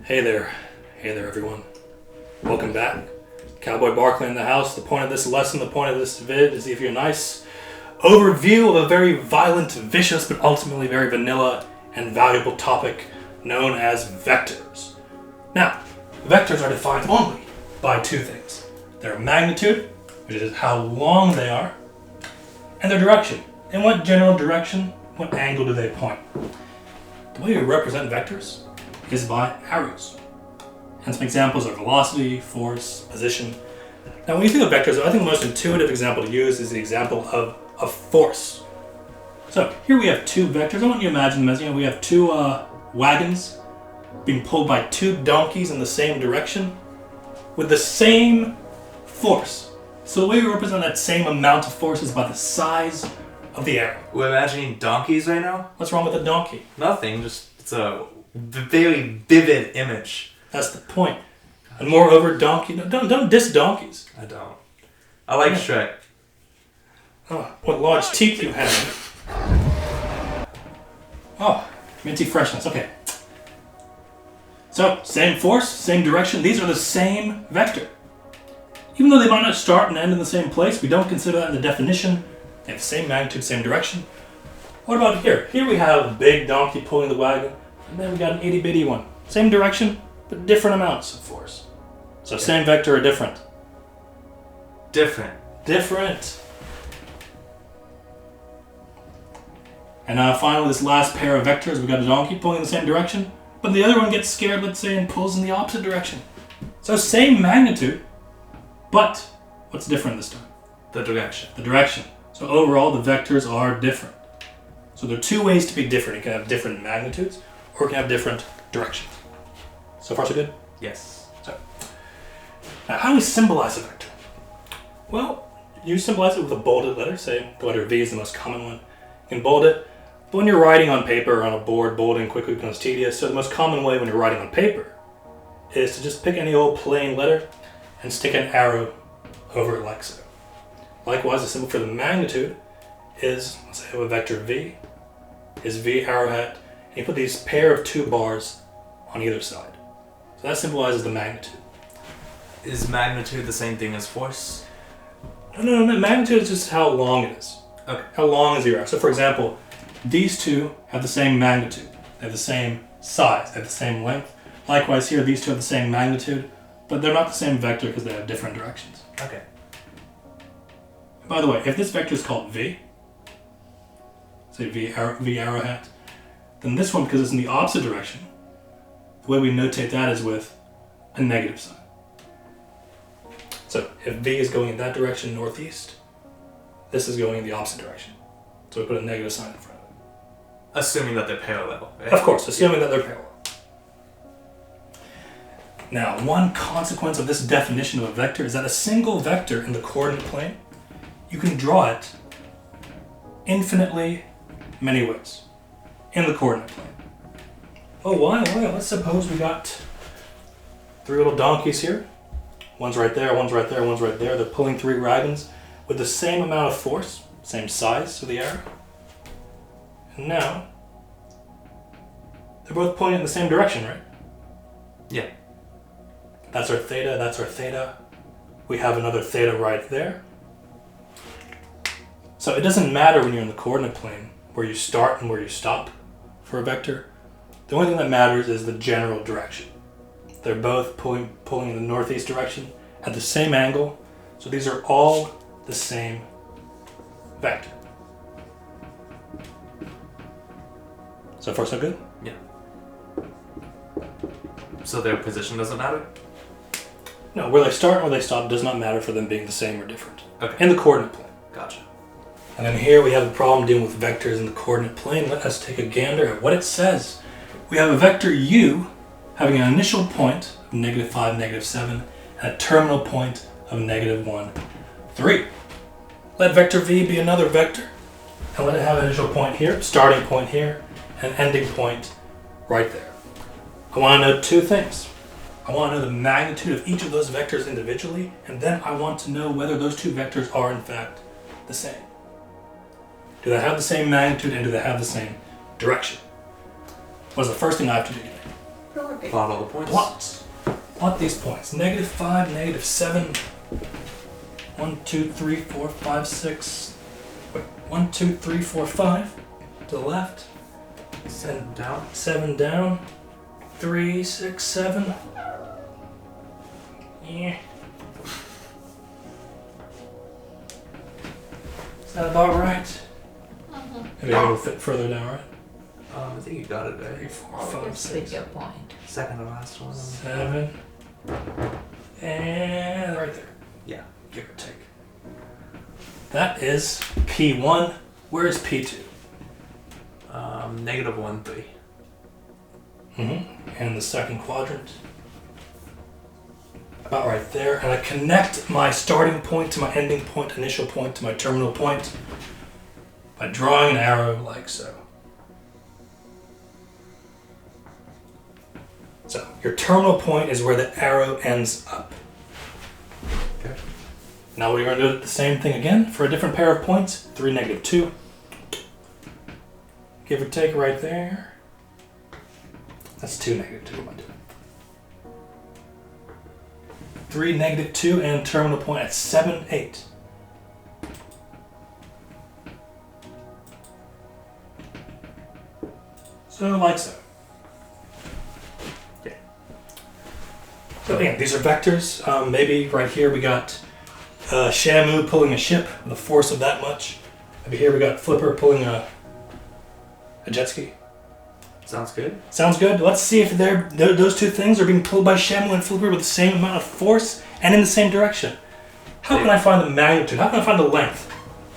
Hey there everyone. Welcome back. Cowboy Barkley in the house. The point of this lesson, the point of this vid is to give you a nice overview of a very violent, vicious, but ultimately very vanilla and valuable topic known as vectors. Now, vectors are defined only by two things. Their magnitude, which is how long they are, and their direction. In what general direction, what angle do they point? The way we represent vectors is by arrows. And some examples are velocity, force, position. Now when you think of vectors, I think the most intuitive example to use is the example of a force. So here we have two vectors. I want you to imagine them as, we have two wagons being pulled by two donkeys in the same direction with the same force. So the way we represent that same amount of force is by the size of the arrow. We're imagining donkeys right now? What's wrong with a donkey? Nothing, just it's a very vivid image. That's the point. And moreover, donkey. Don't diss donkeys. I don't. I like Shrek. Oh, what large teeth you have. Oh, minty freshness. Okay. So, same force, same direction. These are the same vector. Even though they might not start and end in the same place, we don't consider that in the definition. They have the same magnitude, same direction. What about here? Here we have a big donkey pulling the wagon, and then we got an itty bitty one. Same direction, but different amounts of force. So same vector or different? Different. And now finally, this last pair of vectors, we got a donkey pulling in the same direction, but the other one gets scared, let's say, and pulls in the opposite direction. So same magnitude, but what's different this time? The direction. The direction. So overall, the vectors are different. So there are two ways to be different. You can have different magnitudes, or you can have different directions. So far, so good? Yes. So, now how do we symbolize a vector? Well, you symbolize it with a bolded letter. Say the letter V is the most common one. You can bold it. But when you're writing on paper or on a board, bolding quickly becomes tedious. So the most common way when you're writing on paper is to just pick any old plain letter and stick an arrow over it like so. Likewise, the symbol for the magnitude is, let's say I have a vector V, is V arrowhead, and you put these pair of two bars on either side. So that symbolizes the magnitude. Is magnitude the same thing as force? No, magnitude is just how long it is. Okay. How long is the arrow? So for example, these two have the same magnitude. They have the same size. They have the same length. Likewise here, these two have the same magnitude, but they're not the same vector because they have different directions. Okay. By the way, if this vector is called V, say V arrowhead, then this one, because it's in the opposite direction, the way we notate that is with a negative sign. So if V is going in that direction, northeast, this is going in the opposite direction. So we put a negative sign in front of it. Assuming that they're parallel, right? Of course, assuming that they're parallel. Now, one consequence of this definition of a vector is that a single vector in the coordinate plane, you can draw it infinitely many ways in the coordinate plane. Oh, why? Let's suppose we got three little donkeys here. One's right there, one's right there, one's right there. They're pulling three wagons with the same amount of force, same size of the arrow. And now, they're both pointing in the same direction, right? Yeah. That's our theta, that's our theta. We have another theta right there. So it doesn't matter when you're in the coordinate plane where you start and where you stop for a vector. The only thing that matters is the general direction. They're both pulling in the northeast direction at the same angle. So these are all the same vector. So far so good? Yeah. So their position doesn't matter? No, where they start and where they stop does not matter for them being the same or different. Okay. In the coordinate plane. Gotcha. And then here we have a problem dealing with vectors in the coordinate plane. Let us take a gander at what it says. We have a vector u having an initial point of -5, -7, and a terminal point of -1, 3. Let vector v be another vector, and let it have an initial point here, starting point here, and an ending point right there. I want to know two things. I want to know the magnitude of each of those vectors individually, and then I want to know whether those two vectors are in fact the same. Do they have the same magnitude and do they have the same direction? What's the first thing I have to do today? Plot all the points. Plot these points. -5, -7. 1, 2, 3, 4, 5, 6. Wait, 1, 2, 3, 4, 5. To the left. 7 down. 7 down. 3, 6, 7. Yeah. Is that about right? Maybe a little bit further down, right? I think you got it there. 3, 4, 5, Just 6. pick your point. Second to last one. 7. And right there. Yeah. Give or take. That is P1. Where is P2? -1, 3. And the second quadrant. About right there. And I connect my starting point to my ending point, initial point to my terminal point by drawing an arrow like so. So your terminal point is where the arrow ends up. Okay. Now we're going to do the same thing again for a different pair of points. 3, -2. Give or take right there. That's 2, -2. What am I doing? 3, -2, and terminal point at 7, 8. So like so. Yeah. So again, these are vectors. Maybe right here we got Shamu pulling a ship with a force of that much. Maybe here we got Flipper pulling a jet ski. Sounds good. Sounds good. Let's see if those two things are being pulled by Shamu and Flipper with the same amount of force and in the same direction. How can I find the magnitude? How can I find the length?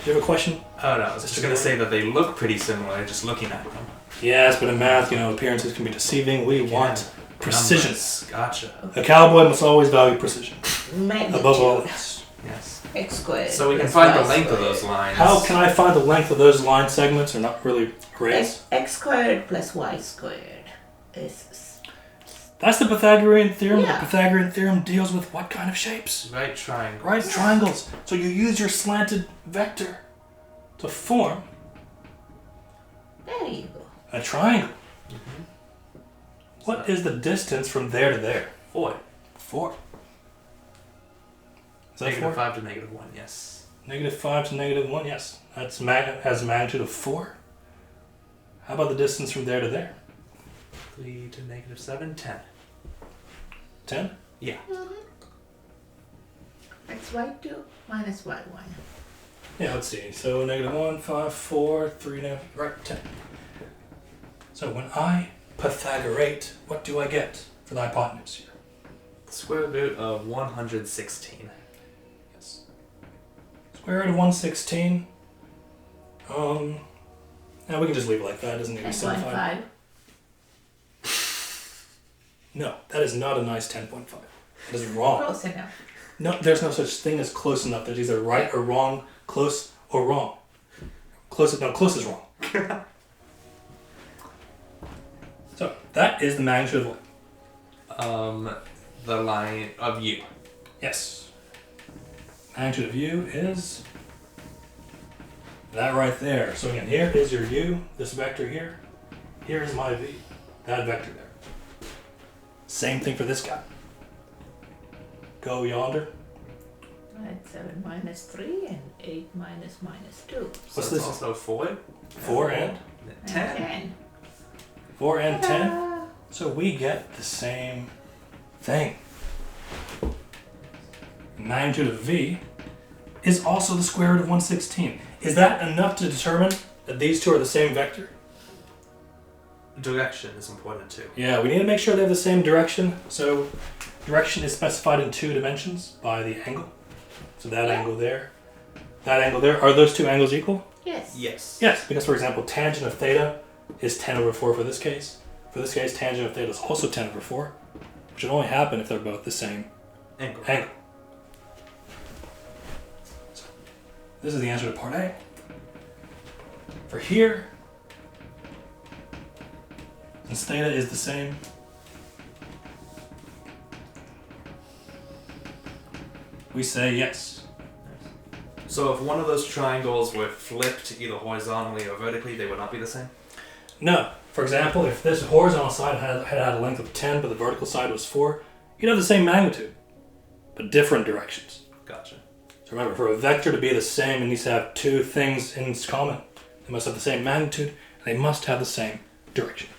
Do you have a question? Oh no, I was just going to say that they look pretty similar just looking at them. Yes, but in math, appearances can be deceiving. We want precision. Numbers. Gotcha. A cowboy must always value precision. Magnitude. Above all else. Yes. X squared. So we can plus find the y length of squared. those lines. How can I find the length of those line segments? They're not really arrays. X squared plus y squared is... That's the Pythagorean Theorem. Yeah. The Pythagorean Theorem deals with what kind of shapes? Right triangle. Right triangles. So you use your slanted vector to form There you go. a triangle. What is the distance from there to there? 4. 4. Is that 4? -5 to -1, yes. -5 to -1, yes. That's has a magnitude of 4. How about the distance from there to there? 3 to -7, 10. 10? Yeah. xy2 minus y1. Yeah, let's see. So -1, 5, 4, 3, right, 10. So when I Pythagorate, what do I get for the hypotenuse here? The square root of 116. Yes. Square root of 116. Now we can just leave it like that. It doesn't need to be simplified. 10.5. No, that is not a nice 10.5. That is wrong. Close enough. No, there's no such thing as close enough. There's either right or wrong, close or wrong. Close is wrong. So that is the magnitude of what? The line of u. Yes. Magnitude of u is that right there. So again, here is your u, this vector here. Here is my v, that vector there. Same thing for this guy. Go yonder. Right, 7 minus 3 and 8 minus minus 2. So What's it's this? also 4. 4 and 10. 10. 4 and 10. Ta-da! So we get the same thing. Magnitude of v is also the square root of 116. Is that enough to determine that these two are the same vector? Direction is important too. Yeah, we need to make sure they have the same direction. So direction is specified in 2 dimensions by the angle. So that angle there, that angle there. Are those two angles equal? Yes. Yes. Yes, because for example, tangent of theta is 10 over 4 for this case. For this case, tangent of theta is also 10 over 4, which would only happen if they're both the same Angle. So, this is the answer to part A. For here, since theta is the same, we say yes. So if one of those triangles were flipped either horizontally or vertically, they would not be the same? No, For example, if this horizontal side had a length of 10, but the vertical side was 4, you'd have the same magnitude, but different directions. Gotcha. So remember, for a vector to be the same, it needs to have two things in common. They must have the same magnitude, and they must have the same direction.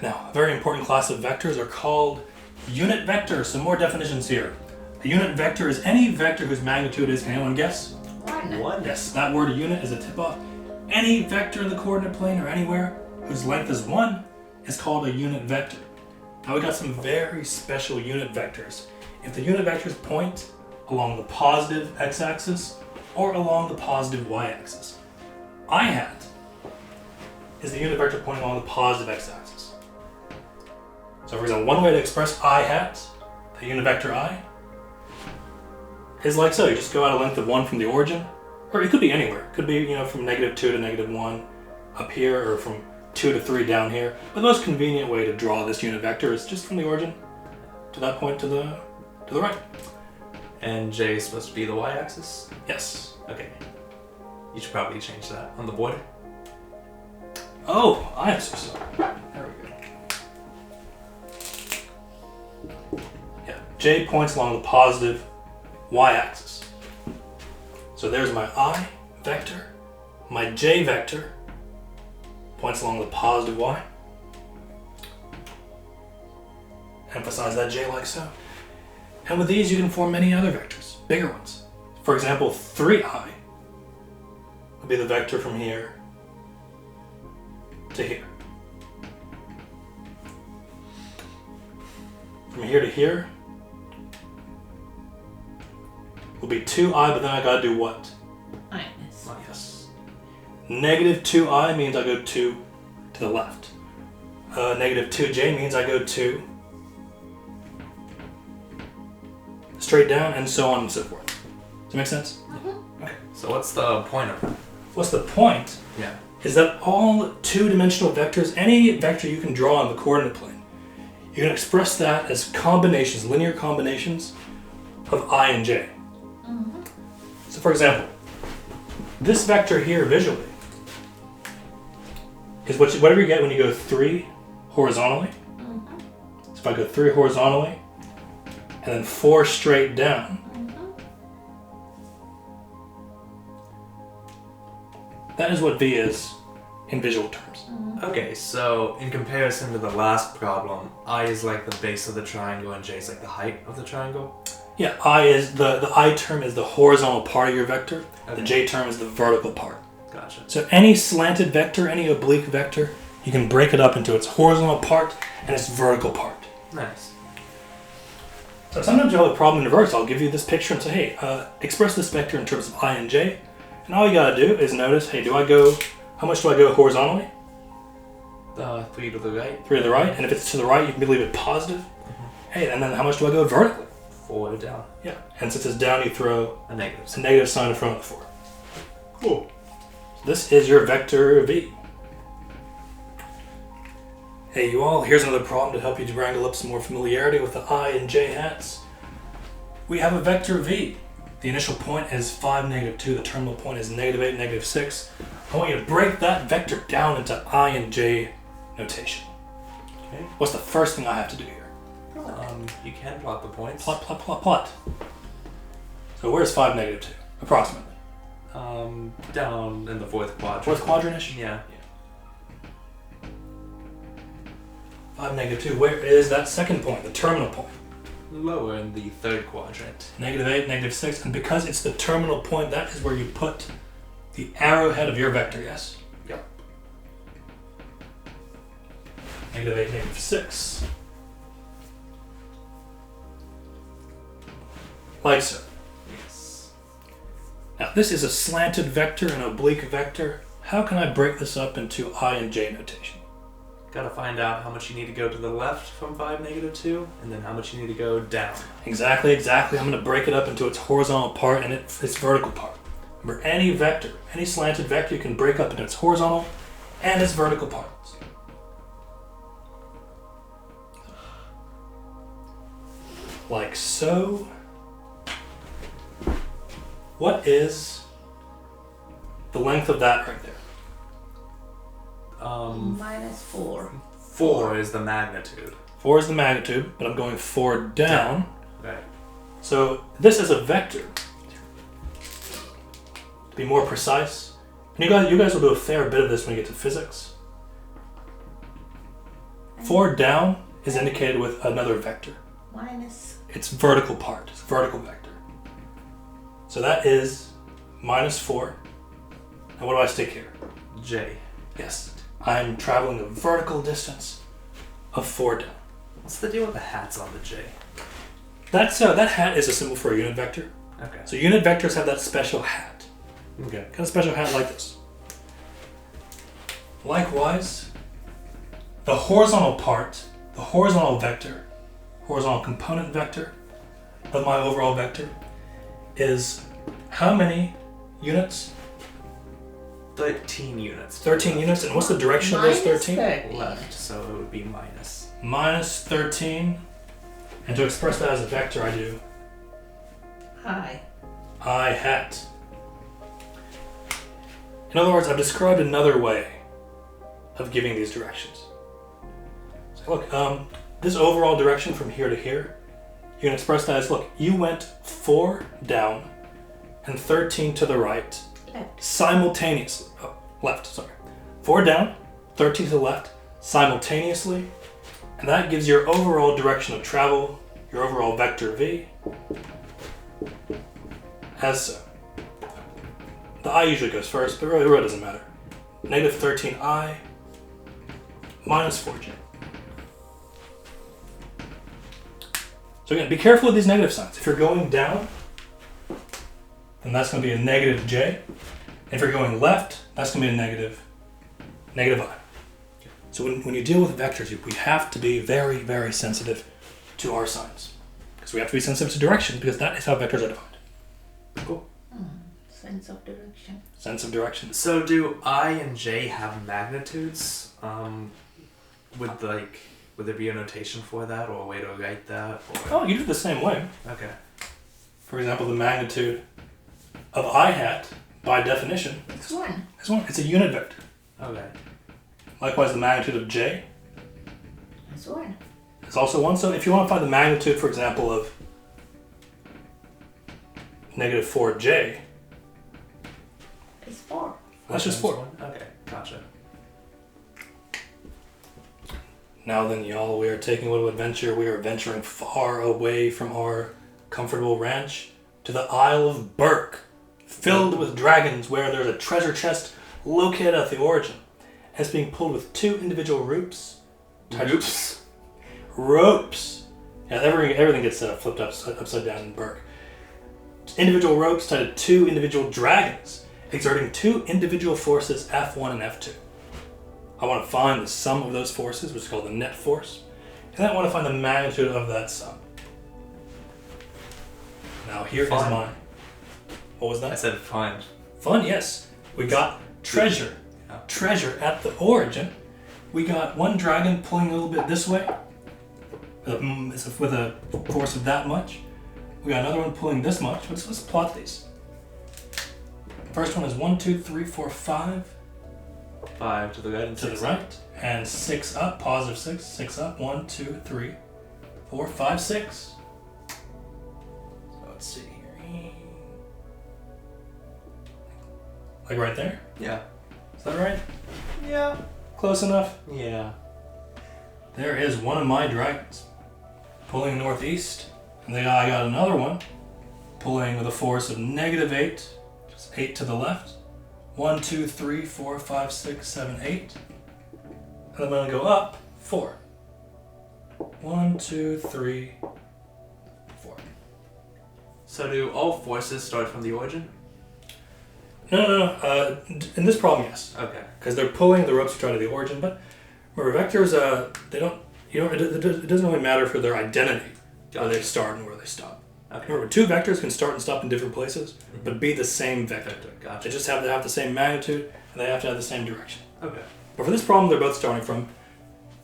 Now, a very important class of vectors are called unit vectors. Some more definitions here. A unit vector is any vector whose magnitude is, can anyone guess? 1. Yes, that word unit is a tip-off. Any vector in the coordinate plane or anywhere whose length is 1 is called a unit vector. Now we got some very special unit vectors. If the unit vectors point along the positive x-axis or along the positive y-axis. I hat is the unit vector pointing along the positive x-axis. So for example, one way to express I hat, the unit vector I, is like so. You just go out a length of 1 from the origin, or it could be anywhere. It could be, from -2 to -1 up here, or from 2 to 3 down here. But the most convenient way to draw this unit vector is just from the origin to that point to the right. And J is supposed to be the y-axis? Yes. Okay. You should probably change that on the board. Oh, I am so sorry. There we go. Yeah, J points along the positive y-axis. So there's my I vector. My J vector points along the positive y. Emphasize that J like so. And with these you can form many other vectors, bigger ones. For example, 3i would be the vector from here to here. From here to here will be 2i, but then I gotta do what? Minus. Yes. -2i means I go 2 to the left. -2j means I go 2 straight down, and so on and so forth. Does that make sense? Mm-hmm. Okay. So what's the point of that? What's the point? Yeah. Is that all two-dimensional vectors, any vector you can draw on the coordinate plane, you can express that as combinations, linear combinations of I and j. Mm-hmm. So for example, this vector here visually is whatever you get when you go 3 horizontally. Mm-hmm. So if I go 3 horizontally and then 4 straight down, that is what V is in visual terms. Okay, so in comparison to the last problem, I is like the base of the triangle and J is like the height of the triangle? Yeah, I is the I term is the horizontal part of your vector. Okay. The J term is the vertical part. Gotcha. So any slanted vector, any oblique vector, you can break it up into its horizontal part and its vertical part. Nice. So sometimes you'll have a problem in reverse. I'll give you this picture and say, hey, express this vector in terms of I and J. And all you gotta do is notice, hey, how much do I go horizontally? 3 to the right. 3 to the right. And if it's to the right, you can leave it positive. Hey, and then how much do I go vertically? 4 down. Yeah. And since it's down, you throw A negative. a negative sign in front of the 4. Cool. This is your vector V. Hey, you all, here's another problem to help you wrangle up some more familiarity with the I and J hats. We have a vector V. The initial point is 5, -2. The terminal point is -8, -6. I want you to break that vector down into I and J notation. Okay. What's the first thing I have to do here? You can plot the points. Plot, plot, plot, plot. So where's 5, -2? Approximately. Down in the 4th quadrant. 4th quadrant-ish? Yeah. 5, -2. Where is that second point, the terminal point? Lower in the 3rd quadrant. -8, -6, and because it's the terminal point, that is where you put the arrowhead of your vector, yes? Yep. -8, -6. Like so. Yes. Now, this is a slanted vector, an oblique vector. How can I break this up into I and J notation? Gotta find out how much you need to go to the left from 5, -2, and then how much you need to go down. Exactly. I'm going to break it up into its horizontal part and its vertical part. Remember, any vector, any slanted vector, you can break up into its horizontal and its vertical parts. Like so. What is the length of that right there? -4. 4 is the magnitude. 4 is the magnitude, but I'm going 4 down. Right. So this is a vector. To be more precise, and you guys will do a fair bit of this when you get to physics. 4 down is indicated with another vector. Minus. It's vertical part. It's a vertical vector. So that is -4. And what do I stick here? J. Yes. I'm traveling a vertical distance of 4 down. What's the deal with the hats on the J? That hat is a symbol for a unit vector. Okay. So unit vectors have that special hat. Okay. Kind of special hat like this. Likewise, the horizontal part, the horizontal vector, horizontal component vector of my overall vector is how many units? 13 units. 13 units. And what's the direction of those 13? -13. Left, so it would be minus. -13. And to express that as a vector, I do I hat. In other words, I've described another way of giving these directions. So look, this overall direction from here to here, you can express that as, look, you went 4 down and 13 to the right Left. simultaneously. Oh, left, sorry. 4 down, 13 to the left simultaneously, and that gives your overall direction of travel, your overall vector v, as so. The I usually goes first, but really doesn't matter. -13i minus 4j. So again, be careful with these negative signs. If you're going down, then that's going to be a -j. And if you're going left, that's going to be a negative I. So when you deal with vectors, we have to be very, very sensitive to our signs. Because we have to be sensitive to direction, because that is how vectors are defined. Cool. Sense of direction. Sense of direction. So do I and J have magnitudes? Would there be a notation for that, or a way to write that? Or... Oh, you do it the same way. Okay. For example, the magnitude of I hat, by definition, It's 1. is 1. It's a unit vector. Okay. Likewise, the magnitude of j It's 1. is also 1. So if you want to find the magnitude, for example, of -4j, It's 4. that's just 4. Okay, gotcha. Now then, y'all, we are taking a little adventure. We are venturing far away from our comfortable ranch to the Isle of Berk, filled with dragons, where there's a treasure chest located at the origin. And it's being pulled with 2 individual ropes. Ropes! Yeah, everything gets flipped upside down in Berk. Individual ropes tied to 2 individual dragons, exerting 2 individual forces, F1 and F2. I want to find the sum of those forces, which is called the net force, and then I want to find the magnitude of that sum. Now here is mine. What was that? I said fun. Fun, yes. We got treasure. Yeah. Treasure at the origin. We got one dragon pulling a little bit this way, with a force of that much. We got another one pulling this much. Let's plot these. First one is 1, 2, 3, 4, 5. 5 to the right and To 6 the right, and 6 up, positive 6, 6 up, 1, 2, 3, 4, 5, 6. So let's see here. Like right there? Yeah. Is that right? Yeah. Close enough? Yeah. There is one of my dragons pulling northeast, and then I got another one pulling with a force of -8, just 8 to the left. 1, 2, 3, 4, 5, 6, 7, 8. And I'm going to go up 4. 1, 2, 3, 4. So do all forces start from the origin? No. In this problem, yes. Okay. Because they're pulling the ropes to try to the origin. But remember, vectors, it doesn't really matter for their identity, where they start and where they stop. Okay. Remember, 2 vectors can start and stop in different places, but be the same vector. Gotcha. They just have to have the same magnitude, and they have to have the same direction. Okay. But for this problem, they're both starting from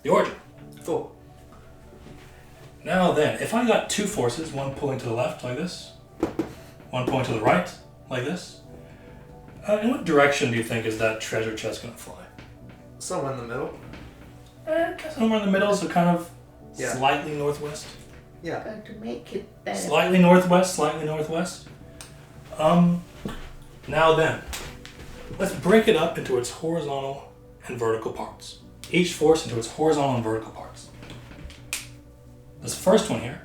the origin. Cool. Now then, if I got 2 forces, one pulling to the left, like this, one pulling to the right, like this, in what direction do you think is that treasure chest going to fly? Somewhere in the middle. Somewhere in the middle, so kind of Yeah. slightly northwest. Yeah. Going to make it better. Slightly northwest, slightly northwest. Now then, let's break it up into its horizontal and vertical parts. Each force into its horizontal and vertical parts. This first one here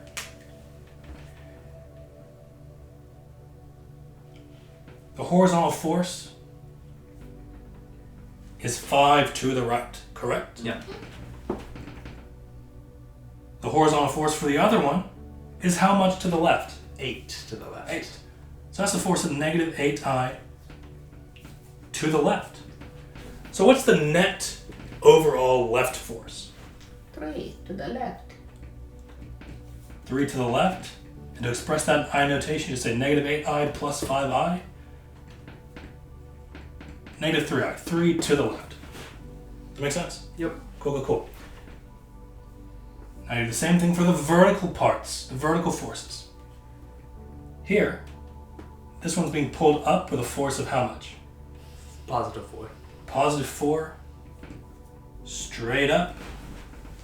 the horizontal force is 5 to the right, correct? Yeah. The horizontal force for the other one is how much to the left? 8 to the left. 8. So that's the force of negative 8i to the left. So what's the net overall left force? 3 to the left. 3 to the left. And to express that in I notation, you say negative 8i plus 5i. Negative 3i. 3 to the left. Does that make sense? Yep. Cool. Now you do the same thing for the vertical parts, the vertical forces. Here, this one's being pulled up with a force of how much? Positive 4. Positive 4, straight up.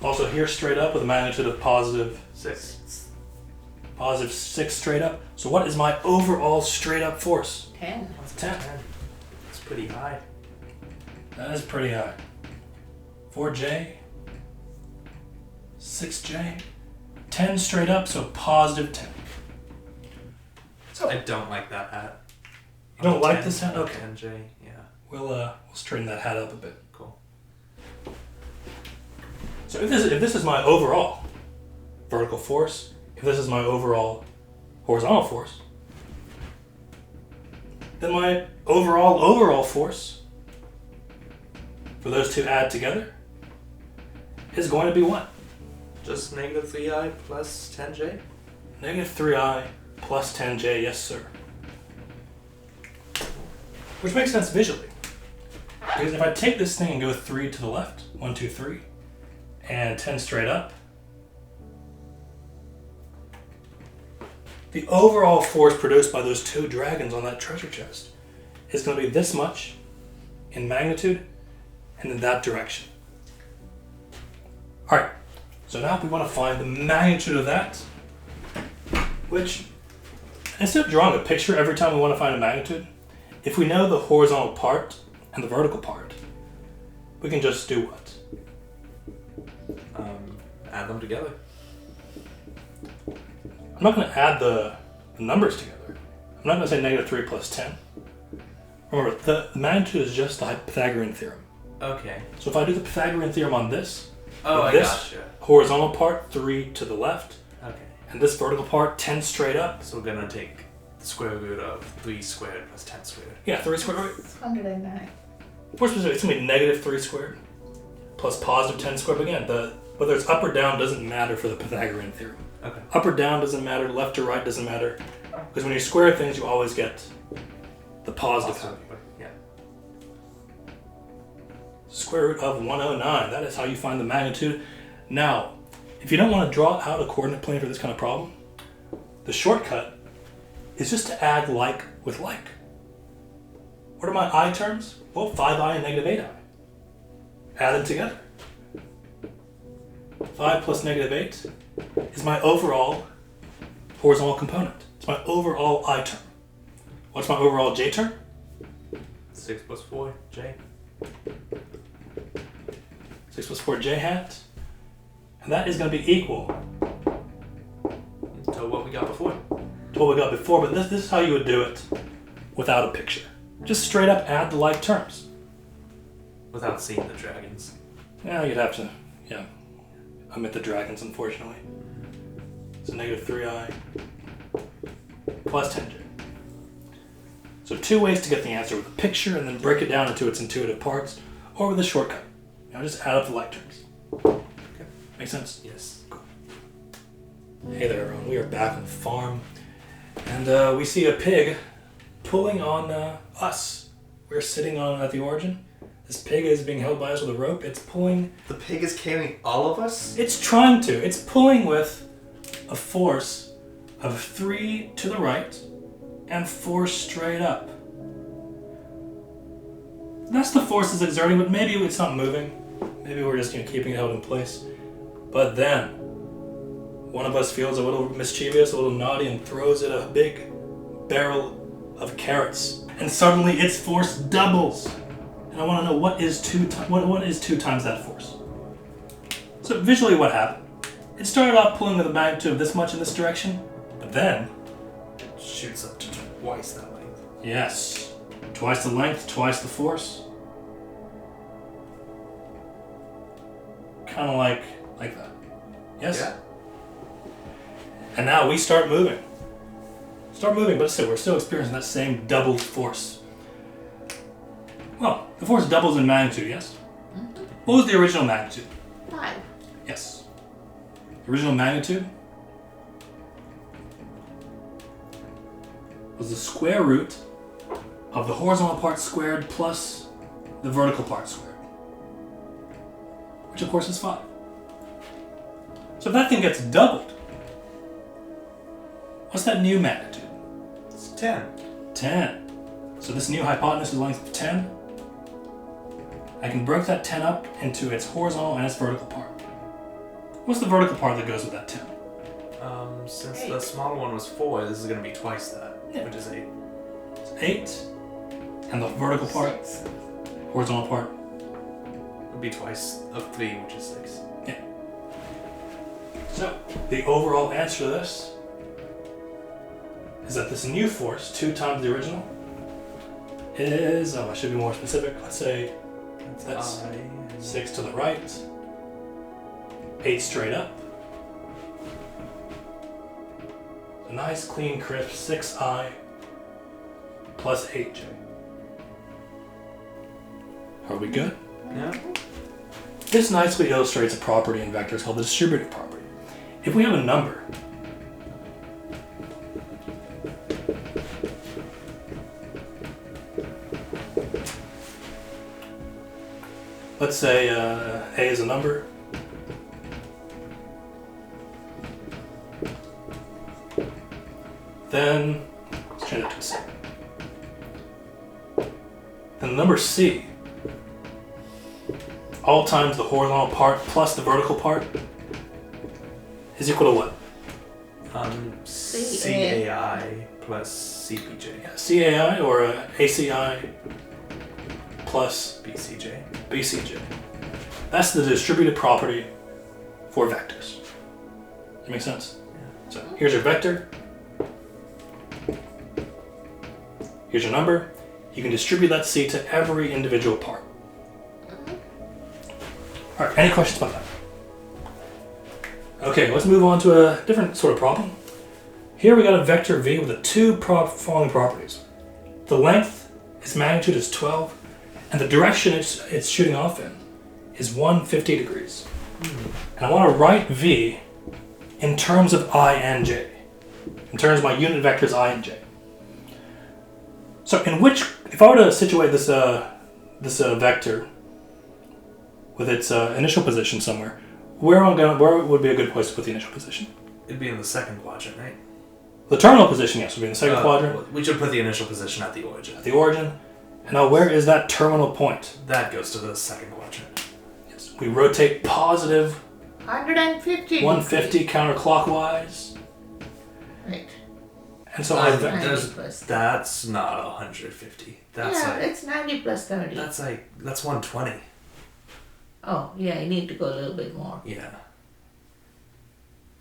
Also here, straight up with a magnitude of positive 6. Positive 6 straight up. So what is my overall straight up force? 10. That's 10. 10. It's pretty high. That is pretty high. 4J, 6J, 10 straight up, so positive 10. So I don't like that hat. You don't like 10, this hat? Okay. 10J, yeah. We'll straighten that hat up a bit. Cool. So if this is my overall vertical force, if this is my overall horizontal force, then my overall force for those two add together is going to be what? Just negative 3i plus 10j? Negative 3i plus 10j, yes sir. Which makes sense visually. Because if I take this thing and go 3 to the left, 1, 2, 3, and 10 straight up, the overall force produced by those two dragons on that treasure chest is going to be this much in magnitude and in that direction. Alright, so now we want to find the magnitude of that, which, instead of drawing a picture every time we want to find a magnitude, if we know the horizontal part and the vertical part, we can just do what? Add them together. I'm not going to add the numbers together. I'm not going to say negative 3 plus 10. Remember, the magnitude is just the Pythagorean Theorem. Okay. So if I do the Pythagorean Theorem on this, Oh, I this gotcha. horizontal part, 3 to the left, Okay. and this vertical part, 10 straight up. So we're gonna take the square root of 3 squared plus 10 squared. Yeah, 3 squared. 109. More specific, it's going to be negative 3 squared plus positive 10 squared. But again, whether it's up or down doesn't matter for the Pythagorean Theorem. Okay. Up or down doesn't matter, left or right doesn't matter. Because when you square things, you always get the positive value. Yeah. Square root of 109. That is how you find the magnitude. Now, if you don't want to draw out a coordinate plane for this kind of problem, the shortcut is just to add like with like. What are my I terms? Well, 5i and negative 8i. Add them together. 5 plus negative 8 is my overall horizontal component. It's my overall I term. What's my overall j term? 6 plus 4, j. 6 plus 4 j hat. And that is going to be equal To what we got before. to what we got before, but this is how you would do it without a picture. Just straight up add the like terms. Without seeing the dragons. Yeah, you'd have to, omit the dragons, unfortunately. So negative 3i plus 10j. So two ways to get the answer, with a picture and then break it down into its intuitive parts, or with a shortcut. Just add up the like terms. Okay. Make sense? Yes. Cool. Hey there, everyone. We are back on the farm, and we see a pig pulling on us. We're sitting on at the origin. This pig is being held by us with a rope. It's pulling. The pig is carrying all of us? It's trying to. It's pulling with a force of 3 to the right and 4 straight up. That's the force it's exerting, but maybe it's not moving. Maybe we're just keeping it held in place. But then, one of us feels a little mischievous, a little naughty, and throws it a big barrel of carrots. And suddenly its force doubles. And I want to know what is 2 times that force. So visually what happened? It started off pulling with a magnitude of this much in this direction, but then... It shoots up to twice that length. Yes. Twice the length, twice the force. Kind of like that. Yes? Yeah. And now we start moving. But still, we're still experiencing that same doubled force. Well, the force doubles in magnitude, yes? Mm-hmm. What was the original magnitude? 5. Yes. The original magnitude was the square root of the horizontal part squared plus the vertical part squared. Which of course is 5. So if that thing gets doubled, what's that new magnitude? It's 10. 10. So this new hypotenuse is length of 10. I can break that 10 up into its horizontal and its vertical part. What's the vertical part that goes with that 10? Since 8. the smaller one was 4, this is going to be twice that, Yeah. which is 8. It's 8. And the vertical part, 6. horizontal part, Would be twice of 3, which is 6. So, the overall answer to this is that this new force, 2 times the original, is, I should be more specific, let's say that's I. 6 to the right, 8 straight up. A nice, clean, crisp 6i plus 8j. Are we good? Yeah. This nicely illustrates a property in vectors called the distributive property. If we have a number, let's say A is a number, then let's change it to a C. Then the number C, all times the horizontal part plus the vertical part, is equal to what? CAI plus CPJ. CAI or ACI plus BCJ. BCJ. That's the distributive property for vectors. That makes sense? Yeah. So here's your vector. Here's your number. You can distribute that C to every individual part. All right, any questions about that? Okay, let's move on to a different sort of problem. Here we got a vector V with the 2 following properties. The length, its magnitude is 12, and the direction it's shooting off in is 150 degrees. And I want to write V in terms of I and j, in terms of my unit vectors I and j. So if I were to situate this vector with its initial position somewhere, where would be a good place to put the initial position? It'd be in the second quadrant, right? The terminal position, yes, would be in the second quadrant. We should put the initial position at the origin. At the origin. And now where is that terminal point? That goes to the second quadrant. Yes. We rotate positive 150. 150 counterclockwise. Right. And so I our think vector, that's not 150. That's yeah, like it's 90 plus 30. that's 120. Oh, yeah, you need to go a little bit more. Yeah.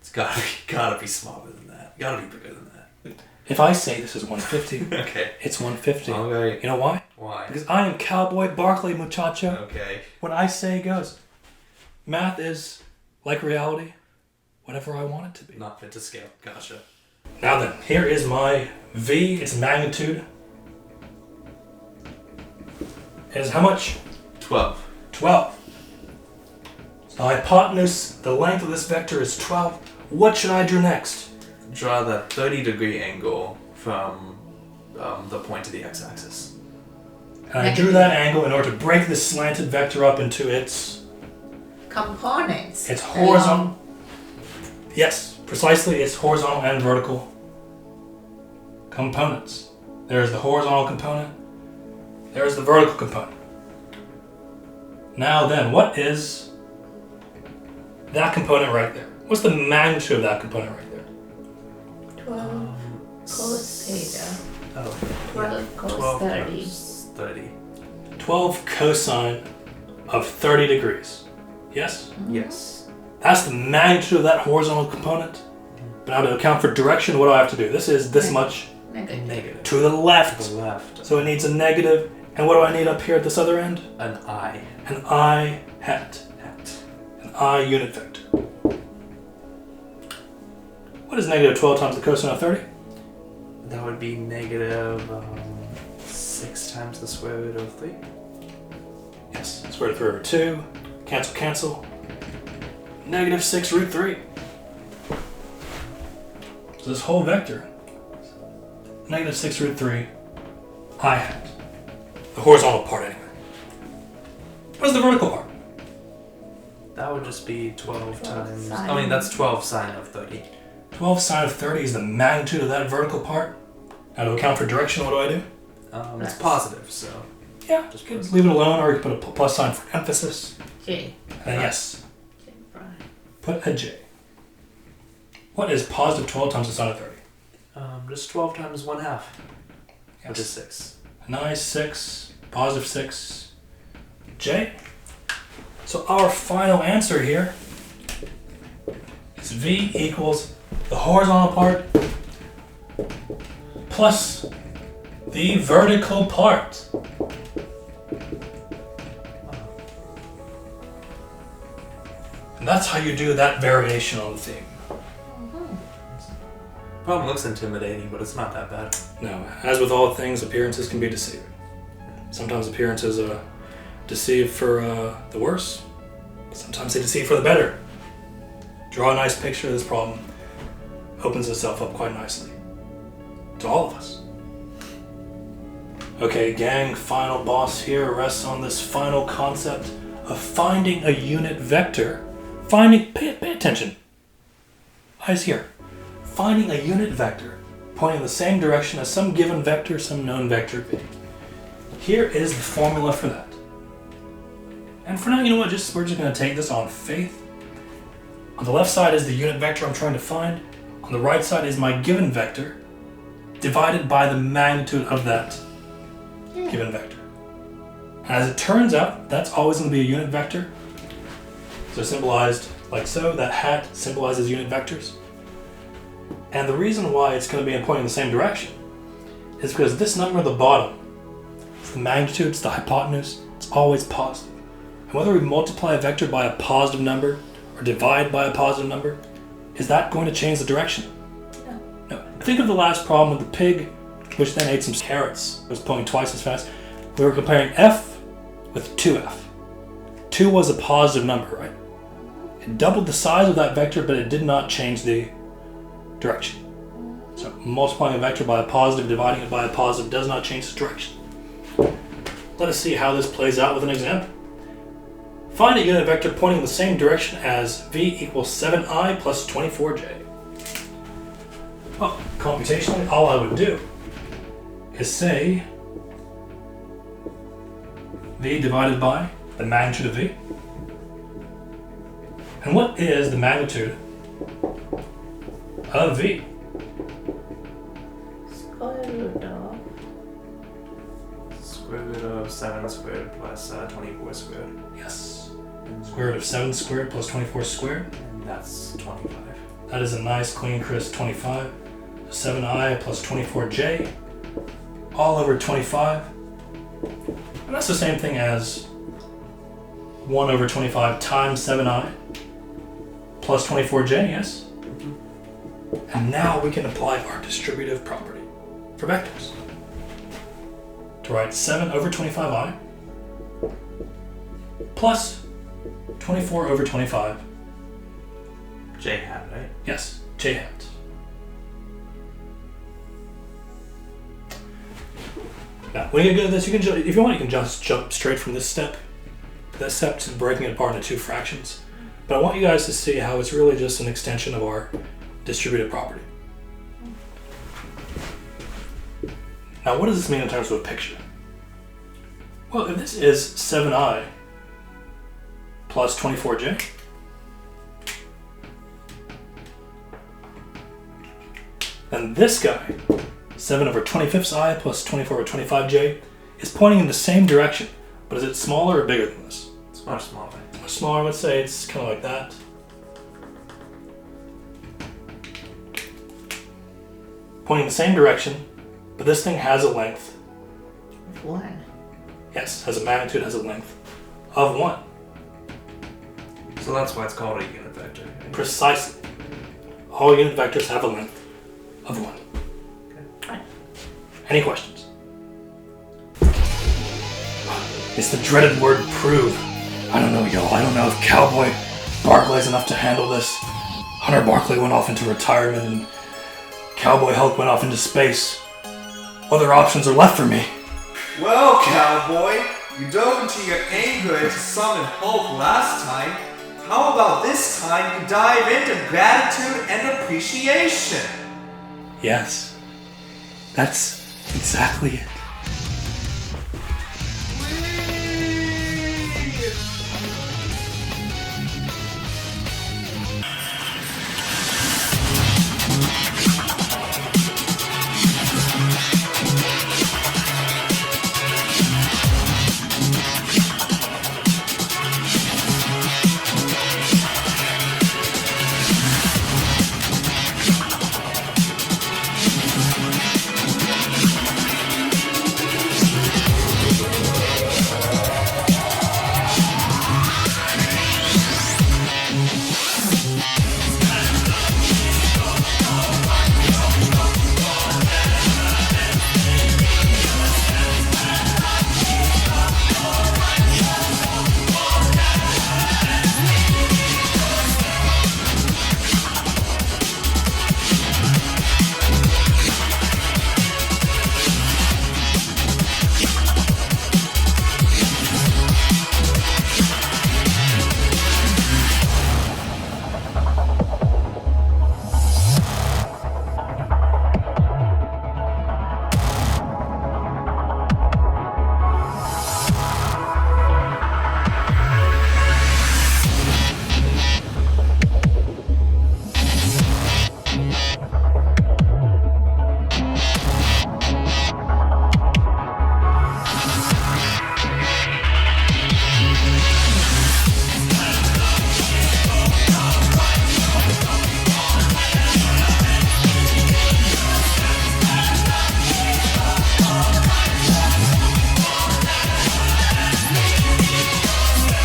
It's gotta be smaller than that. Gotta be bigger than that. if I say this is 150, Okay. it's 150. Okay. You know why? Why? Because I am Cowboy Barkley, muchacho. Okay. What I say goes. Math is, like reality, whatever I want it to be. Not fit to scale. Gotcha. Now then, here is my V, its magnitude. Is how much? 12. 12. So the hypotenuse, the length of this vector is 12. What should I do next? Draw the 30-degree angle from the point to the x-axis. And I drew that angle in order to break this slanted vector up into its Components. horizontal. Yes, precisely its horizontal and vertical components. There's the horizontal component. There's the vertical component. Now then, what is that component right there? What's the magnitude of that component right there? 12 cos theta. Oh, 12 cos 12 30. cos 30. 12 cosine of 30 degrees. Yes? Yes. That's the magnitude of that horizontal component. But now to account for direction, what do I have to do? This is this much Negative. Negative. to the left. To the left. So it needs a negative. And what do I need up here at this other end? An I. An I hat. An I unit vector. What is negative 12 times the cosine of 30? That would be negative 6 times the square root of 3. Yes. Square root of 3 over 2. Cancel, cancel. Negative 6 root 3. So this whole vector, negative 6 root 3, I hat. The horizontal part anyway. What's the vertical part? That would just be 12 times. sine. I mean, that's 12 sine of 30. 12 sine of 30 is the magnitude of that vertical part. Now to account for direction, what do I do? It's positive, so. Yeah, just leave it alone, or you can put a plus sign for emphasis. J. And yes, J prime. put a J. What is positive 12 times the sine of 30? Just 12 times 1/2, which is Yes. 6. Nice 6, positive 6, J. So our final answer here is V equals the horizontal part plus the vertical part. And that's how you do that variation on the theme. Problem looks intimidating, but it's not that bad. No, as with all things, appearances can be deceiving. Sometimes appearances deceive for the worse. Sometimes they deceive for the better. Draw a nice picture of this problem. Opens itself up quite nicely. To all of us. Okay, gang, final boss here rests on this final concept of finding a unit vector. Pay attention. Eyes here. Finding a unit vector pointing in the same direction as some given vector, some known vector v. Here is the formula for that. And for now, you know what? We're just going to take this on faith. On the left side is the unit vector I'm trying to find. On the right side is my given vector divided by the magnitude of that given vector. And as it turns out, that's always going to be a unit vector. So symbolized like so. That hat symbolizes unit vectors. And the reason why it's going to be pointing in the same direction is because this number at the bottom, it's the magnitude, it's the hypotenuse, it's always positive. And whether we multiply a vector by a positive number or divide by a positive number, is that going to change the direction? No. Think of the last problem with the pig, which then ate some carrots. It was pointing twice as fast. We were comparing f with 2f. 2 was a positive number, right? It doubled the size of that vector, but it did not change the direction. So multiplying a vector by a positive, dividing it by a positive does not change the direction. Let us see how this plays out with an example. Find a unit vector pointing in the same direction as v equals 7i plus 24j. Well, computationally, all I would do is say v divided by the magnitude of v. And what is the magnitude of v? Square root of. Square root of 7 squared plus 24 squared. Yes. Square root of 7 squared plus 24 squared. And that's 25. That is a nice, clean, crisp 25. 7i plus 24j all over 25. And that's the same thing as 1 over 25 times 7i plus 24j, yes? And now we can apply our distributive property for vectors. To write 7 over 25i plus 24 over 25. J hat, right? Yes, j hat. Now, when you get good at this, you can if you want, you can just jump straight from this step. This step to breaking it apart into two fractions. But I want you guys to see how it's really just an extension of our distributive property. Now, what does this mean in terms of a picture? Well, if this is 7i plus 24j. And this guy, 7 over 25ths I plus 24 over 25j, is pointing in the same direction, but is it smaller or bigger than this? It's much smaller. Much smaller, let's say it's kind of like that. Pointing in the same direction, but this thing has a length. 1. Yes, has a magnitude, has a length of 1. So that's why it's called a unit vector. Right? Precisely. All unit vectors have a length of 1. Okay. Any questions? It's the dreaded word prove. I don't know, y'all. I don't know if Cowboy Barclay's enough to handle this. Hunter Barclay went off into retirement and Cowboy Hulk went off into space. What other options are left for me? Well, Cowboy, you dove into your anger to summon Hulk last time. How about this time you dive into gratitude and appreciation? Yes. That's exactly it.